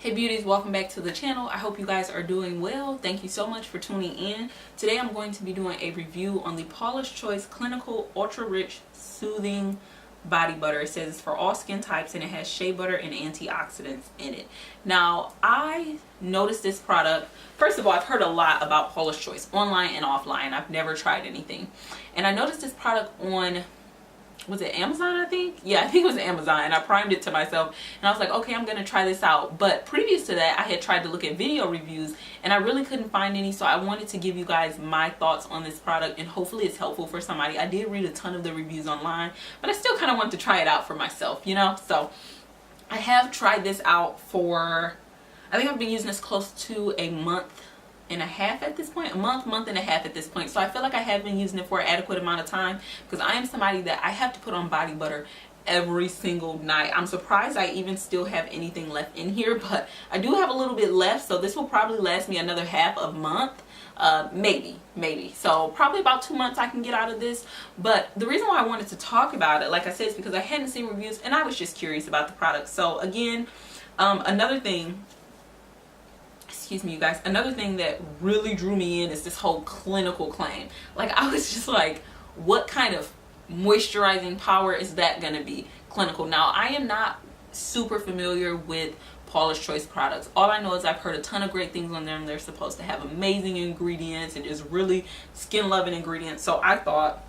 Hey beauties, welcome back to the channel. I hope you guys are doing well. Thank you so much for tuning in. Today I'm going to be doing a review on the Paula's Choice Clinical Ultra Rich Soothing Body Butter. It says it's for all skin types and it has shea butter and antioxidants in it. Now, I noticed this product. First of all, I've heard a lot about Paula's Choice online and offline. I've never tried anything. And I noticed this product on, was it Amazon? I think it was Amazon, and I primed it to myself and I was like, okay, I'm gonna try this out. But previous to that, I had tried to look at video reviews and I really couldn't find any, so I wanted to give you guys my thoughts on this product and hopefully it's helpful for somebody. I did read a ton of the reviews online, but I still kind of want to try it out for myself, you know. So I have tried this out for, I think I've been using this close to a month and a half at this point, month and a half at this point. So I feel like I have been using it for an adequate amount of time because I am somebody that I have to put on body butter every single night. I'm surprised I even still have anything left in here, but I do have a little bit left, so this will probably last me another half a month, maybe. So probably about 2 months I can get out of this. But the reason why I wanted to talk about it, like I said, is because I hadn't seen reviews and I was just curious about the product. So again, another thing, excuse me you guys, another thing that really drew me in is this whole clinical claim. Like, I was just like, what kind of moisturizing power is that gonna be clinical? Now, I am not super familiar with Paula's Choice products. All I know is I've heard a ton of great things on them. They're supposed to have amazing ingredients and just really skin loving ingredients, so I thought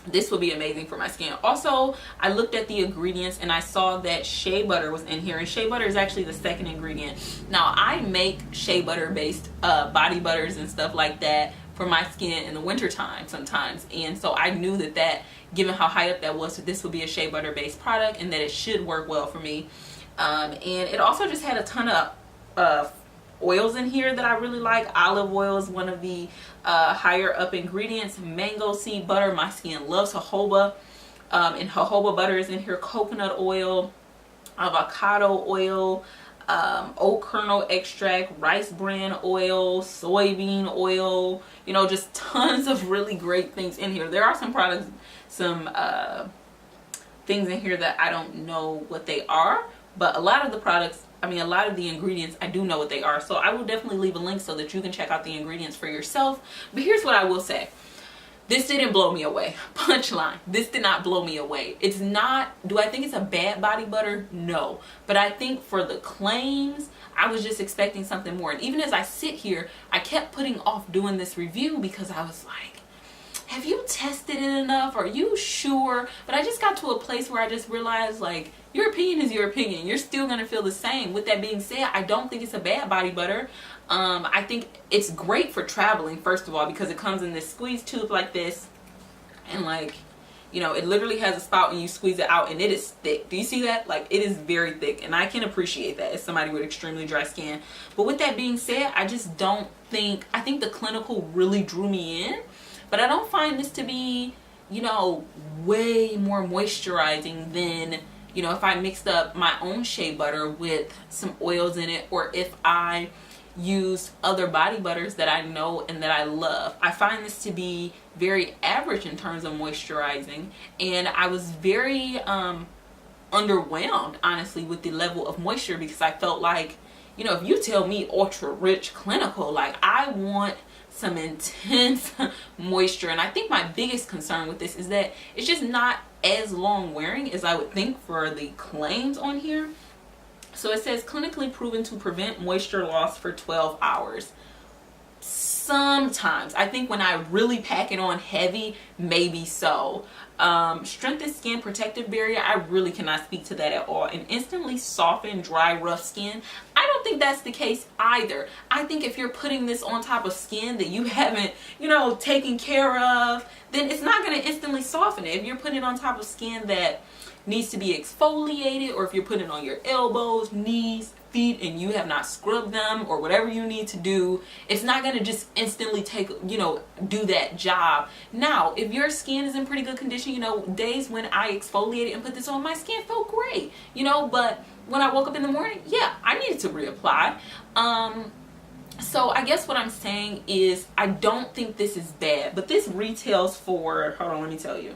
this would be amazing for my skin. Also, I looked at the ingredients and I saw that shea butter was in here, and shea butter is actually the second ingredient. Now, I make shea butter based body butters and stuff like that for my skin in the winter time sometimes, and so I knew that given how high up that was, that this would be a shea butter based product and that it should work well for me. And it also just had a ton of oils in here that I really like. Olive oil is one of the higher up ingredients. Mango seed butter, my skin loves jojoba, and jojoba butter is in here. Coconut oil, avocado oil, oat kernel extract, rice bran oil, soybean oil, you know, just tons of really great things in here. There are some products, some things in here that I don't know what they are, but a lot of the products, I mean, a lot of the ingredients, I do know what they are. So I will definitely leave a link so that you can check out the ingredients for yourself. But here's what I will say. This didn't blow me away. Punchline. This did not blow me away. It's not, do I think it's a bad body butter? No. But I think for the claims, I was just expecting something more. And even as I sit here, I kept putting off doing this review because I was like, have you tested it enough? Are you sure? But I just got to a place where I just realized, like, your opinion is your opinion. You're still going to feel the same. With that being said, I don't think it's a bad body butter. I think it's great for traveling, first of all, because it comes in this squeeze tube like this. And, like, you know, it literally has a spout and you squeeze it out and it is thick. Do you see that? Like, it is very thick, and I can appreciate that as somebody with extremely dry skin. But with that being said, I just don't think, I think the clinical really drew me in. But I don't find this to be, you know, way more moisturizing than, you know, if I mixed up my own shea butter with some oils in it, or if I used other body butters that I know and that I love. I find this to be very average in terms of moisturizing, and I was very underwhelmed, honestly, with the level of moisture, because I felt like, you know, if you tell me ultra rich clinical, like, I want some intense moisture. And I think my biggest concern with this is that it's just not as long wearing as I would think for the claims on here. So it says clinically proven to prevent moisture loss for 12 hours. Sometimes I think when I really pack it on heavy, maybe so. Strengthened skin protective barrier, I really cannot speak to that at all. And instantly soften dry, rough skin, I don't think that's the case either. I think if you're putting this on top of skin that you haven't, you know, taken care of, then it's not going to instantly soften it. If you're putting it on top of skin that needs to be exfoliated, or if you're putting it on your elbows, knees, feet, and you have not scrubbed them, or whatever you need to do, it's not going to just instantly take, you know, do that job. Now, if your skin is in pretty good condition, you know, days when I exfoliated and put this on, my skin felt great, you know, but when I woke up in the morning, yeah, I needed to reapply. So I guess what I'm saying is I don't think this is bad, but this retails for, hold on, let me tell you.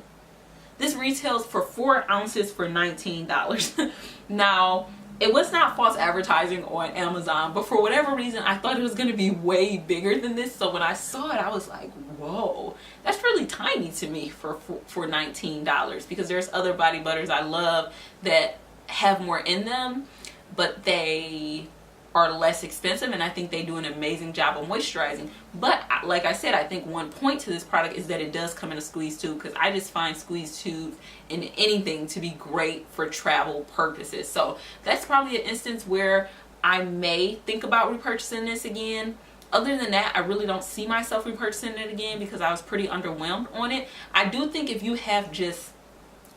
This retails for 4 ounces for $19. Now, it was not false advertising on Amazon, but for whatever reason I thought it was going to be way bigger than this. So when I saw it, I was like, whoa, that's really tiny to me for $19, because there's other body butters I love that have more in them, but they are less expensive, and I think they do an amazing job of moisturizing. But like I said, I think one point to this product is that it does come in a squeeze tube, because I just find squeeze tubes in anything to be great for travel purposes. So that's probably an instance where I may think about repurchasing this again. Other than that, I really don't see myself repurchasing it again, because I was pretty underwhelmed on it. I do think if you have just,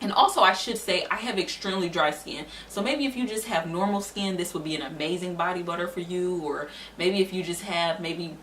and also I should say, I have extremely dry skin. So maybe if you just have normal skin, this would be an amazing body butter for you. Or maybe if you just have maybe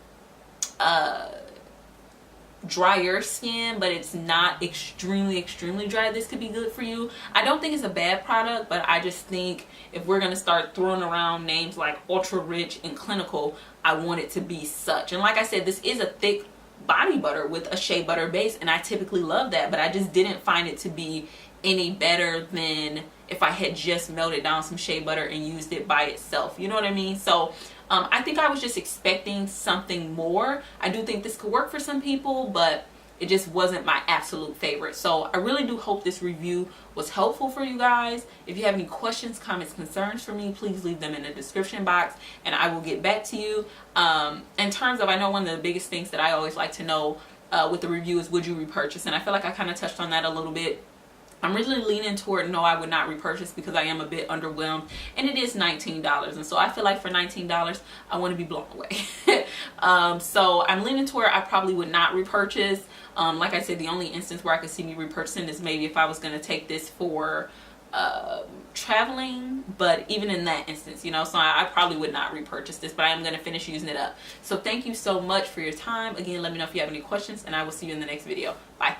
drier skin, but it's not extremely dry, this could be good for you. I don't think it's a bad product, but I just think if we're going to start throwing around names like ultra rich and clinical, I want it to be such. And like I said, this is a thick body butter with a shea butter base, and I typically love that, but I just didn't find it to be any better than if I had just melted down some shea butter and used it by itself. You know what I mean? So I think I was just expecting something more. I do think this could work for some people, but it just wasn't my absolute favorite. So I really do hope this review was helpful for you guys. If you have any questions, comments, concerns for me, please leave them in the description box and I will get back to you. In terms of, I know one of the biggest things that I always like to know with the review is, would you repurchase? And I feel like I kind of touched on that a little bit. I'm really leaning toward no, I would not repurchase, because I am a bit underwhelmed, and it is $19, and so I feel like for $19 I want to be blown away. So I'm leaning toward I probably would not repurchase. Like I said, the only instance where I could see me repurchasing is maybe if I was going to take this for traveling, but even in that instance, you know, so I probably would not repurchase this, but I am going to finish using it up. So thank you so much for your time. Again, let me know if you have any questions, and I will see you in the next video. Bye.